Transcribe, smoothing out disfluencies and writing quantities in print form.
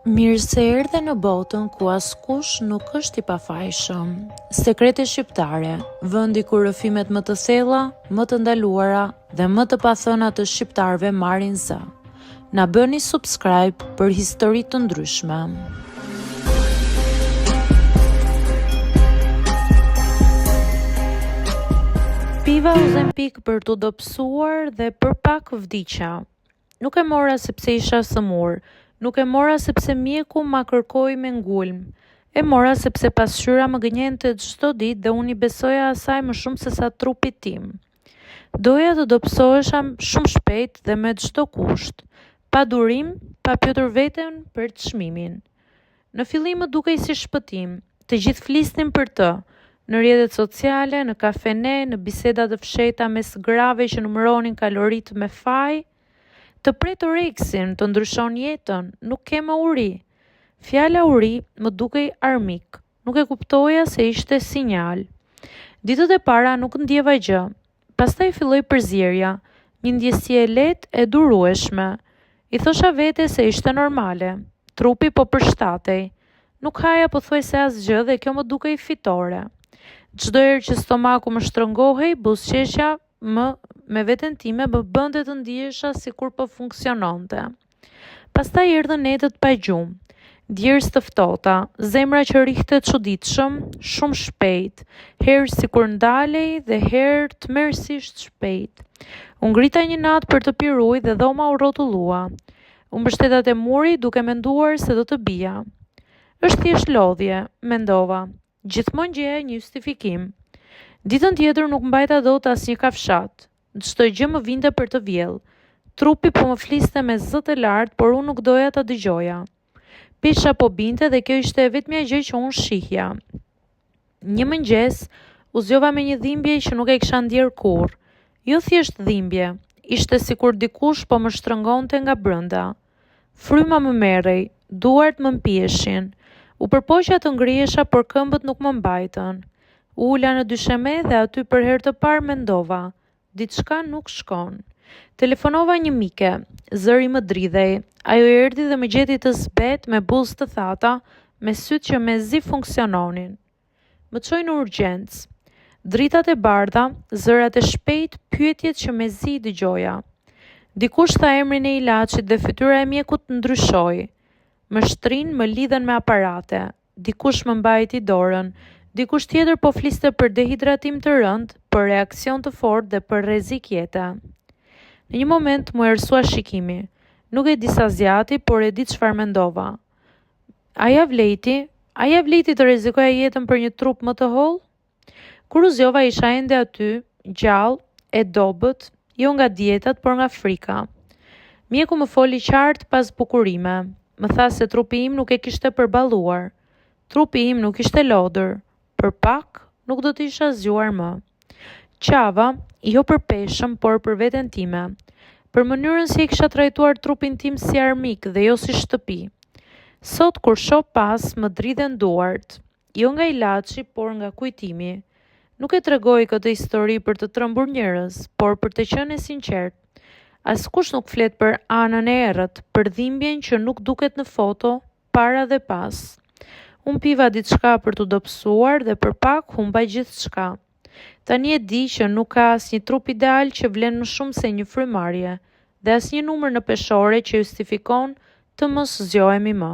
Mirë se erdhe në botën ku askush nuk është i pafajshëm. Sekrete shqiptare, vendi ku rrëfimet më të thella, më të ndaluara dhe më të pathëna të shqiptarëve marrin zë. Na bëni subscribe për histori të ndryshme. Piva Ozempik për t'u dobësuar dhe për pak vdiqa. Nuk e mora sepse isha sëmur. Nuk e mora sepse mjeku ma kërkoi me ngulm. E mora sepse pasqyra më gënjente çdo ditë dhe unë i besoja asaj më shumë se sa trupit tim. Doja të dobësohesha shumë shpejt dhe me çdo kusht, pa durim, pa pyetur veten për çmimin. Në fillim më dukej si shpëtim, të gjithë flisnin për të, në rrjetet sociale, në kafene, në biseda të fshehta mes grave që numëronin kaloritë me faj. Të pretoreksin, të ndryshon jetën, nuk ke më uri. Fjala uri më dukej armik, nuk e kuptoja se ishte sinjal. Ditët e para nuk ndjeva gjë, pastaj filloi përzierja, një ndjesi e lehtë e durueshme. I thosha vete se ishte normale, trupi po përshtatej, nuk haja pothuajse asgjë dhe kjo më dukej fitore. Çdo herë që stomaku më shtrëngohej, buzëqeshja me veten time më bënte të ndihesha sikur po funksiononte. Pastaj erdhën netët pa gjumë, djerës të ftohta, zemra që rrihte çuditshëm, shumë shpejt, herë sikur ndalej dhe herë tmerrsisht shpejt. U ngrita një natë për të pirë ujë dhe dhoma u rrotullua. U mbështeta te muri duke menduar se do të bija. Është thjesht lodhje, mendova. Gjithmonë gjeja një justifikim. Ditën tjetër nuk mbajta dot asnjë kafshat. Çdo gjë më vinte për të vjell. Trupi po më fliste me zë të lartë, por unë nuk doja ta dëgjoja. Pesha po binte dhe kjo ishte vetmja gjë që unë shihja. Një mëngjes, u zgjova me një dhimbje që nuk e kisha ndjer kurrë. Jo thjesht dhimbje, ishte sikur dikush po më shtrëngonte nga brenda. Fryma më merrej, duart më mpieshin. U përpoqja të ngrihesha, por këmbët nuk më mbajtën. U ula në dysheme dhe aty për herë të parë mendova, diçka nuk shkon. Telefonova një mike, zëri më dridhej, ajo erdhi dhe më gjeti të zbet me buzë të thata, me sytë që mezi funksiononin. Më çoi në urgjencë. Dritat e bardha, zërat e shpejt, pyetjet që mezi i dëgjoja. Dikush tha emrin e ilaçit dhe fytyra e mjekut ndryshoi. Më shtrin, më lidhen me aparate. Dikush më mbajti dorën. Dikush tjetër po fliste për dehidratim të rënd, për reakcion të fortë dhe për rrezik jete. Në një moment mu ersua shikimi. Nuk e di sa zjati, por e di çfarë mendova. A ja vleti të rrezikoja jetën për një trup më të holl? Kur u zgjova isha ende aty, gjallë, e dobët, jo nga dietat, por nga frika. Mjeku më foli qartë pas bukurime. Më tha se trupi im nuk e kishte përballuar. Trupi im nuk ishte lodër. Për pak, nuk do të isha zgjuar më. Qava, jo për peshëm, por për veten time. Për mënyrën si e kisha trajtuar trupin tim si armik dhe jo si shtëpi. Sot kur shoh pas, më dridhen duart. Jo nga ilaçi, por nga kujtimi. Nuk e tregoj këtë histori për të trembur njerëz, por për të qenë sinqert. Askush nuk flet për anën e errët, për dhimbjen që nuk duket në foto, para dhe pas. Unë piva diçka për t'u dobësuar dhe për pak humba gjithçka. Tani e di që nuk ka asnjë trup ideal që vlen më shumë se një frymarrje, dhe asnjë numër në peshore që justifikon të mos zgjohemi më.